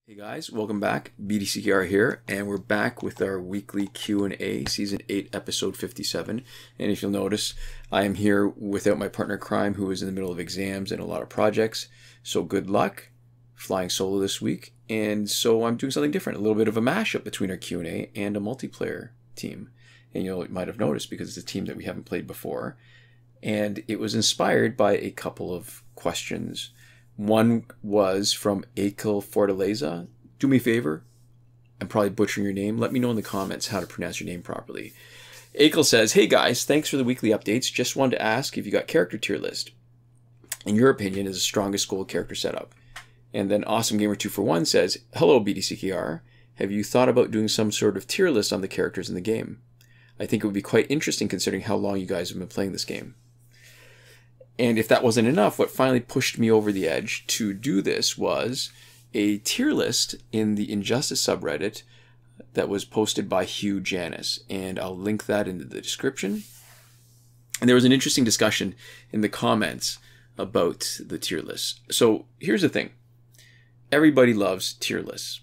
Hey guys, welcome back. BDCKR here, and we're back with our weekly Q&A, Season 8, Episode 57. And if you'll notice, I am here without my partner Crime, who is in the middle of exams and a lot of projects. So good luck, flying solo this week. And so I'm doing something different, a little bit of a mashup between our Q&A and a multiplayer team. And you might have noticed because it's a team that we haven't played before. And it was inspired by a couple of questions. One was from Fortaleza. Do me a favor. I'm probably butchering your name. Let me know in the comments how to pronounce your name properly. Akel says, "Hey guys, thanks for the weekly updates. Just wanted to ask if you got character tier list. In your opinion, is the strongest gold character setup?" And then Awesome Gamer 241 says, "Hello BDCKR. Have you thought about doing some sort of tier list on the characters in the game? I think it would be quite interesting considering how long you guys have been playing this game." And if that wasn't enough, what finally pushed me over the edge to do this was a tier list in the Injustice subreddit that was posted by Hugh Janis. And I'll link that into the description. And there was an interesting discussion in the comments about the tier list. So here's the thing. Everybody loves tier lists.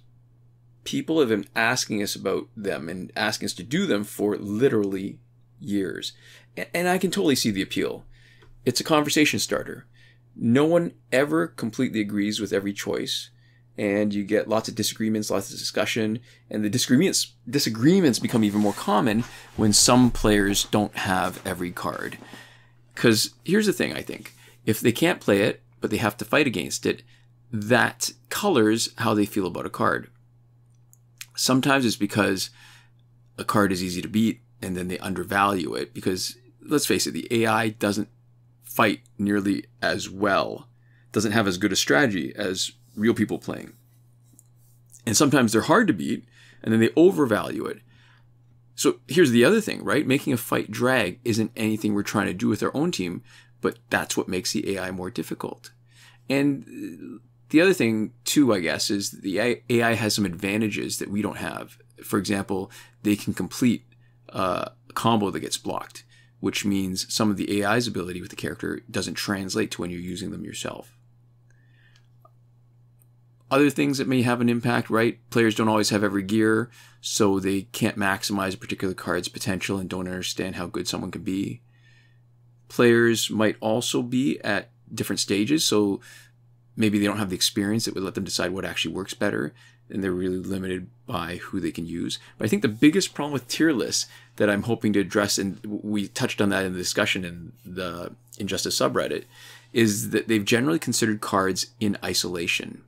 People have been asking us about them and asking us to do them for literally years. And I can totally see the appeal. It's a conversation starter. No one ever completely agrees with every choice, and you get lots of disagreements, lots of discussion, and the disagreements become even more common when some players don't have every card. Because here's the thing, I think. If they can't play it, but they have to fight against it, that colors how they feel about a card. Sometimes it's because a card is easy to beat, and then they undervalue it, because, let's face it, the AI doesn't fight nearly as well, doesn't have as good a strategy as real people playing. And sometimes they're hard to beat, and then they overvalue it. So here's the other thing, right? Making a fight drag isn't anything we're trying to do with our own team, but that's what makes the AI more difficult. And the other thing, too, I guess, is the AI has some advantages that we don't have. For example, they can complete a combo that gets blocked, which means some of the AI's ability with the character doesn't translate to when you're using them yourself. Other things that may have an impact, right? Players don't always have every gear, so they can't maximize a particular card's potential and don't understand how good someone can be. Players might also be at different stages, so maybe they don't have the experience that would let them decide what actually works better, and they're really limited by who they can use. But I think the biggest problem with tier lists that I'm hoping to address, and we touched on that in the discussion in the Injustice subreddit, is that they've generally considered cards in isolation.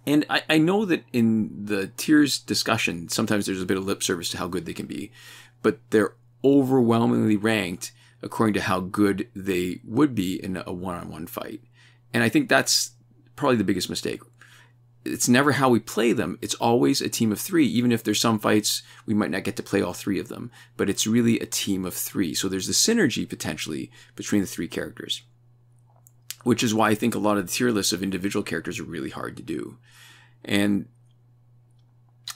And I know that in the tiers discussion, sometimes there's a bit of lip service to how good they can be, but they're overwhelmingly ranked according to how good they would be in a one-on-one fight. And I think that's probably the biggest mistake. It's never how we play them. It's always a team of three. Even if there's some fights, we might not get to play all three of them. But it's really a team of three. So there's the synergy, potentially, between the three characters. Which is why I think a lot of the tier lists of individual characters are really hard to do. And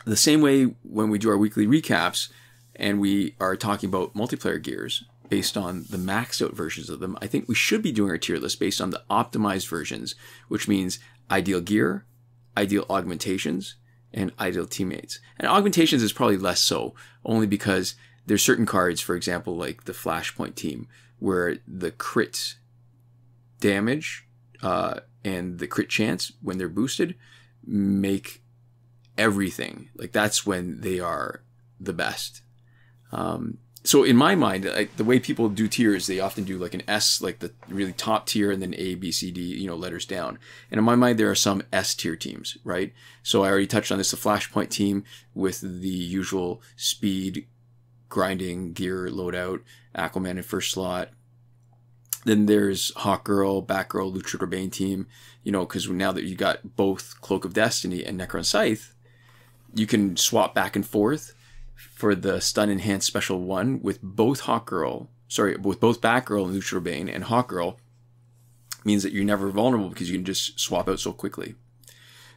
the same way when we do our weekly recaps, and we are talking about multiplayer gears, based on the maxed out versions of them, I think we should be doing our tier list based on the optimized versions, which means ideal gear, ideal augmentations, and ideal teammates. And augmentations is probably less so, only because there's certain cards, for example, like the Flashpoint team, where the crit damage and the crit chance when they're boosted make everything. Like, that's when they are the best. So in my mind, the way people do tiers, they often do like an S, like the really top tier, and then A, B, C, D, letters down. And in my mind, there are some S tier teams, right? So I already touched on this, the Flashpoint team with the usual speed, grinding, gear, loadout, Aquaman in first slot. Then there's Hawkgirl, Batgirl, Luchador Bane team, because now that you got both Cloak of Destiny and Necron Scythe, you can swap back and forth for the stun enhanced special one with both Batgirl and Luchador Bane, and Hawkgirl means that you're never vulnerable because you can just swap out so quickly.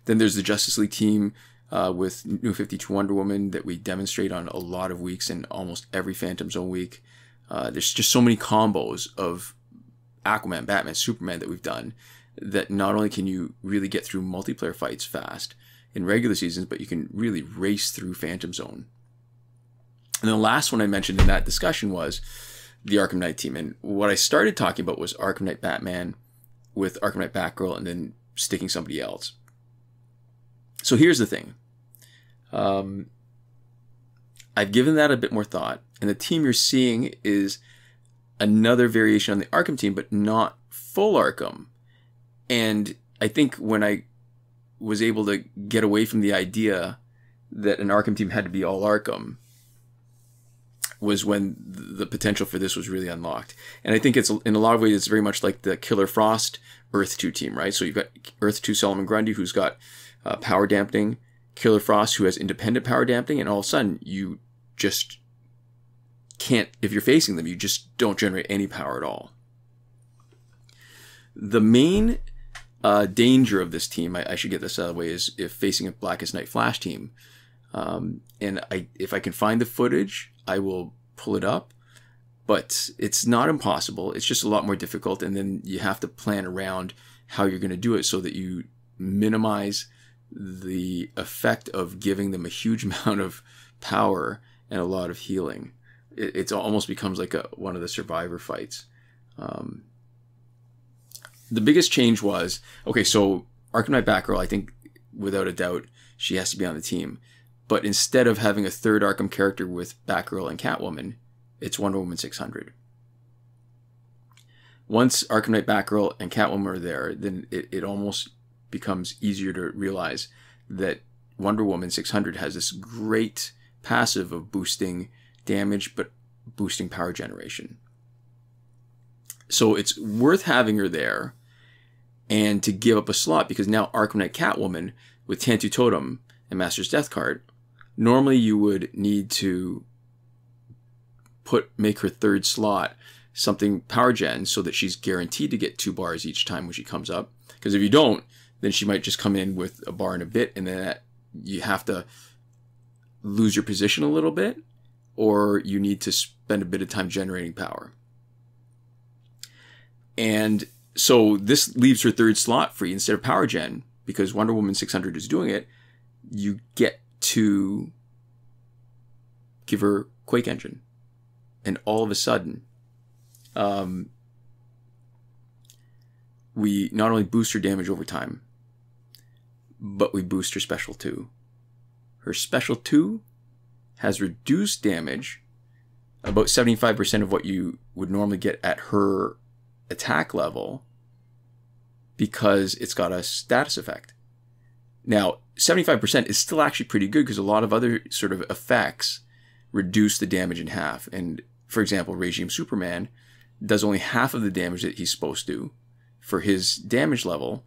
Then there's the Justice League team with New 52 Wonder Woman that we demonstrate on a lot of weeks and almost every Phantom Zone week. There's just so many combos of Aquaman, Batman, Superman that we've done that not only can you really get through multiplayer fights fast in regular seasons, but you can really race through Phantom Zone. And the last one I mentioned in that discussion was the Arkham Knight team. And what I started talking about was Arkham Knight Batman with Arkham Knight Batgirl and then sticking somebody else. So here's the thing. I've given that a bit more thought, and the team you're seeing is another variation on the Arkham team, but not full Arkham. And I think when I was able to get away from the idea that an Arkham team had to be all Arkham was when the potential for this was really unlocked. And I think it's, in a lot of ways, it's very much like the Killer Frost Earth 2 team, right? So you've got Earth 2 Solomon Grundy, who's got power dampening, Killer Frost, who has independent power dampening, and all of a sudden you just can't, if you're facing them, you just don't generate any power at all. The main danger of this team, I should get this out of the way, is if facing a Blackest Night Flash team. And if I can find the footage, I will pull it up. But it's not impossible. It's just a lot more difficult. And then you have to plan around how you're going to do it so that you minimize the effect of giving them a huge amount of power and a lot of healing. It almost becomes like one of the Survivor fights. The biggest change was, okay, so Arkham Knight Batgirl, I think without a doubt, she has to be on the team. But instead of having a third Arkham character with Batgirl and Catwoman, it's Wonder Woman 600. Once Arkham Knight Batgirl and Catwoman are there, then it almost becomes easier to realize that Wonder Woman 600 has this great passive of boosting damage, but boosting power generation. So it's worth having her there and to give up a slot, because now Arkham Knight Catwoman with Tantu Totem and Master's Death card, normally you would need to make her third slot something power gen so that she's guaranteed to get 2 bars each time when she comes up. Because if you don't, then she might just come in with a bar and a bit, and then you have to lose your position a little bit, or you need to spend a bit of time generating power. And so this leaves her third slot free instead of power gen, because Wonder Woman 600 is doing it. You get to give her Quake engine. And all of a sudden, we not only boost her damage over time, but we boost her special 2. Her special 2 has reduced damage about 75% of what you would normally get at her attack level, because it's got a status effect. Now, 75% is still actually pretty good, because a lot of other sort of effects reduce the damage in half. And for example, Regime Superman does only half of the damage that he's supposed to for his damage level,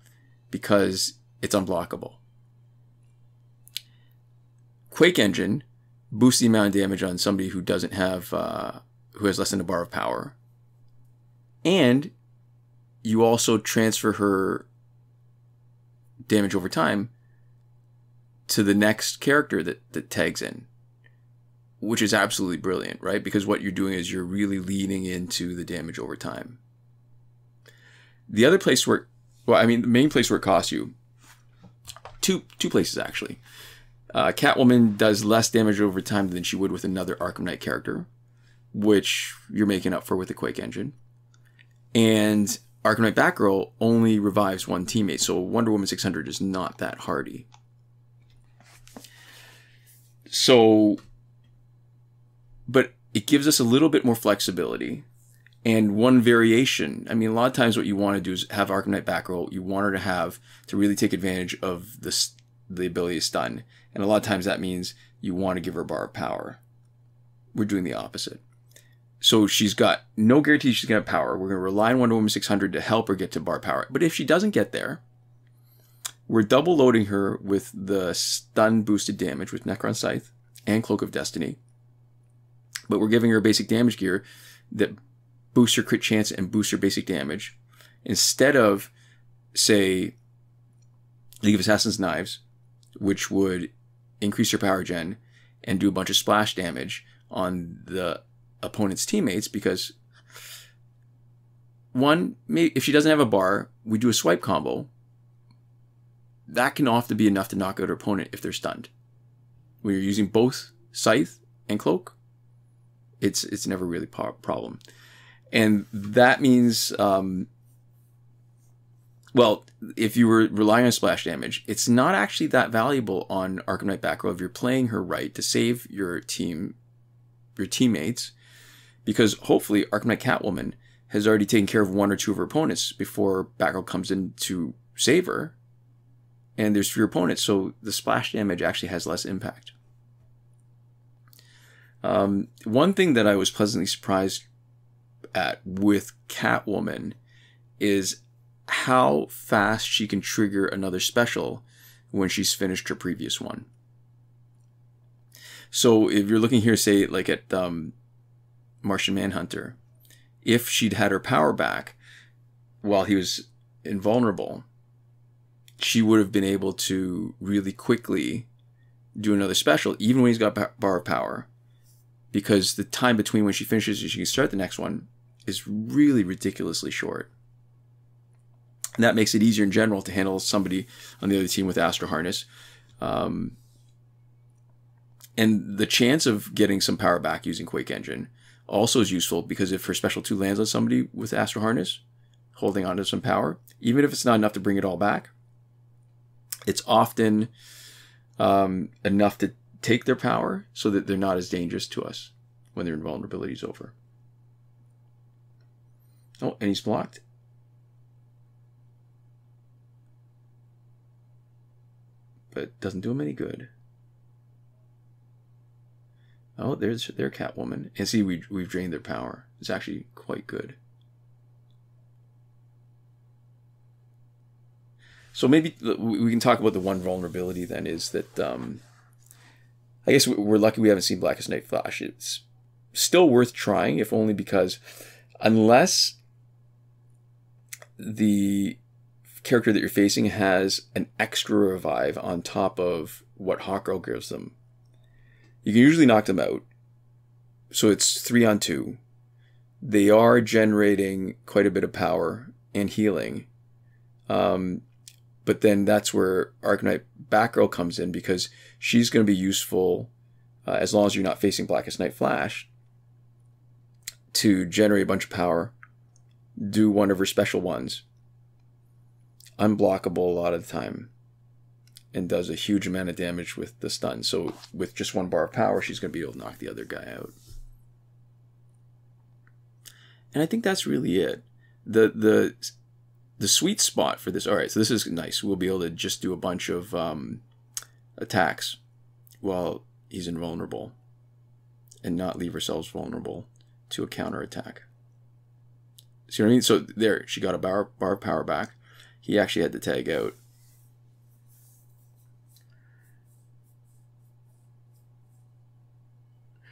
because it's unblockable. Quake engine boosts the amount of damage on somebody who doesn't have, who has less than a bar of power. And you also transfer her damage over time to the next character that tags in, which is absolutely brilliant, right? Because what you're doing is you're really leaning into the damage over time. The other place where, the main place where it costs you, two places actually. Catwoman does less damage over time than she would with another Arkham Knight character, which you're making up for with the Quake engine. And Arkham Knight Batgirl only revives one teammate, so Wonder Woman 600 is not that hardy. So, but it gives us a little bit more flexibility. And one variation, a lot of times what you want to do is have Arkham Knight Batgirl, you want her to really take advantage of the ability to stun. And a lot of times that means you want to give her a bar of power. We're doing the opposite. So she's got no guarantee she's going to have power. We're going to rely on Wonder Woman 600 to help her get to bar power. But if she doesn't get there, we're double loading her with the stun boosted damage with Necron Scythe and Cloak of Destiny. But we're giving her basic damage gear that boosts her crit chance and boosts her basic damage. Instead of, say, League of Assassins Knives, which would increase her power gen and do a bunch of splash damage. on the opponent's teammates, because one, maybe if she doesn't have a bar, we do a swipe combo. That can often be enough to knock out her opponent if they're stunned. When you're using both Scythe and Cloak, it's never really a problem. And that means, well, if you were relying on splash damage, it's not actually that valuable on Arkham Knight Batgirl if you're playing her right to save your teammates, because hopefully Arkham Knight Catwoman has already taken care of one or two of her opponents before Batgirl comes in to save her. And there's 3 opponents, so the splash damage actually has less impact. One thing that I was pleasantly surprised at with Catwoman is how fast she can trigger another special when she's finished her previous one. So if you're looking here, say, like at Martian Manhunter, if she'd had her power back while he was invulnerable, she would have been able to really quickly do another special, even when he's got bar of power, because the time between when she finishes and she can start the next one is really ridiculously short. And that makes it easier in general to handle somebody on the other team with Astro Harness. And the chance of getting some power back using Quake Engine also is useful, because if her special 2 lands on somebody with Astro Harness, holding on to some power, even if it's not enough to bring it all back, it's often enough to take their power so that they're not as dangerous to us when their invulnerability is over. Oh, and he's blocked. But it doesn't do him any good. Oh, there's their Catwoman. And see, we've drained their power. It's actually quite good. So maybe we can talk about the one vulnerability then, is that I guess we're lucky we haven't seen Blackest Night Flash. It's still worth trying, if only because unless the character that you're facing has an extra revive on top of what Hawkgirl gives them, you can usually knock them out. So it's 3-on-2. They are generating quite a bit of power and healing. But then that's where Arkham Knight Batgirl comes in, because she's going to be useful as long as you're not facing Blackest Night Flash, to generate a bunch of power, do one of her special ones, unblockable a lot of the time, and does a huge amount of damage with the stun. So with just 1 bar of power, she's going to be able to knock the other guy out. And I think that's really it. The sweet spot for this, alright, so this is nice. We'll be able to just do a bunch of attacks while he's invulnerable, and not leave ourselves vulnerable to a counterattack. See what I mean? So there, she got a bar of power back. He actually had to tag out.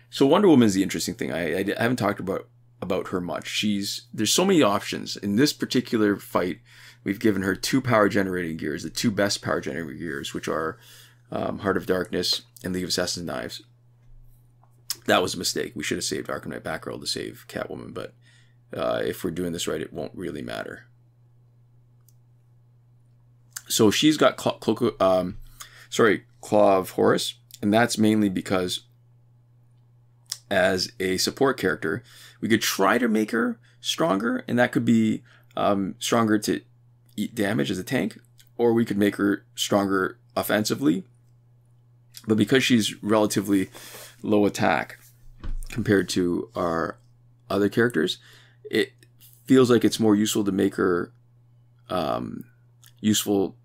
So Wonder Woman is the interesting thing. I haven't talked about her much. There's so many options. In this particular fight, we've given her 2 power generating gears, the 2 best power generating gears, which are Heart of Darkness and League of Assassin's Knives. That was a mistake. We should have saved Arkham Knight Batgirl to save Catwoman, but if we're doing this right, it won't really matter. So she's got Claw of Horus, and that's mainly because as a support character, we could try to make her stronger, and that could be stronger to eat damage as a tank, or we could make her stronger offensively. But because she's relatively low attack compared to our other characters, it feels like it's more useful to make her useful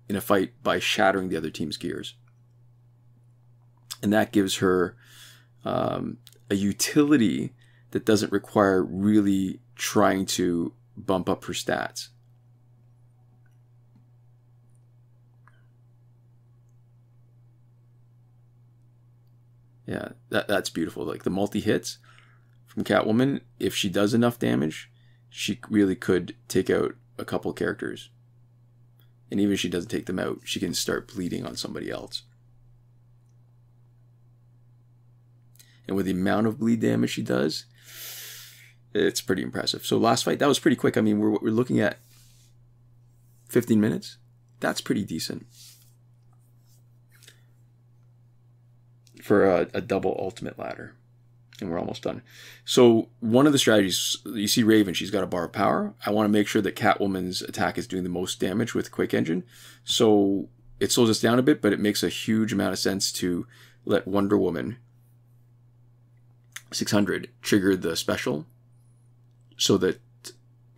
in a fight by shattering the other team's gears. And that gives her a utility that doesn't require really trying to bump up her stats. Yeah, that's beautiful. Like the multi-hits from Catwoman, if she does enough damage, she really could take out a couple characters. And even if she doesn't take them out, she can start bleeding on somebody else. And with the amount of bleed damage she does, It's pretty impressive. So last fight, that was pretty quick. I mean, we're looking at 15 minutes. That's pretty decent for a double ultimate ladder. And we're almost done. So one of the strategies, you see Raven, she's got a bar of power. I want to make sure that Catwoman's attack is doing the most damage with Quake Engine. So it slows us down a bit, but it makes a huge amount of sense to let Wonder Woman 600 trigger the special so that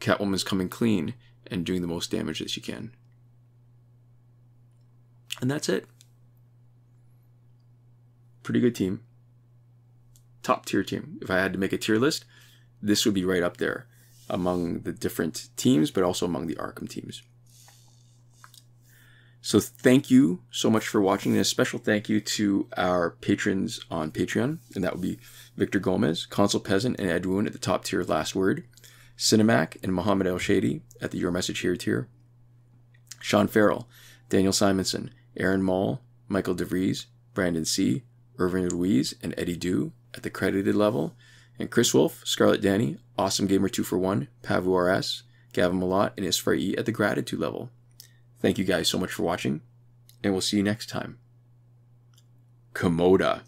Catwoman's coming clean and doing the most damage that she can. And that's it. Pretty good team. Top tier team. If I had to make a tier list, this would be right up there among the different teams, but also among the Arkham teams. So thank you so much for watching, and a special thank you to our patrons on Patreon, and that would be Victor Gomez, Consul Peasant, and Edwoon at the top tier Last Word, Sinemac and Mohammed Albshaiti at the Your Message Here tier, Shawn Farrell, Daniel Simonson, Aaron Maule, Michael DeVries, Brandon C., Irvin Ruiz, and Eddydoo at the credited level, and Chris Wolf, Scarlet Danny, Awesome Gamer 2for1, Pavu RS, Gavin Malott, and Isfar E at the gratitude level. Thank you guys so much for watching, and we'll see you next time. Komoda.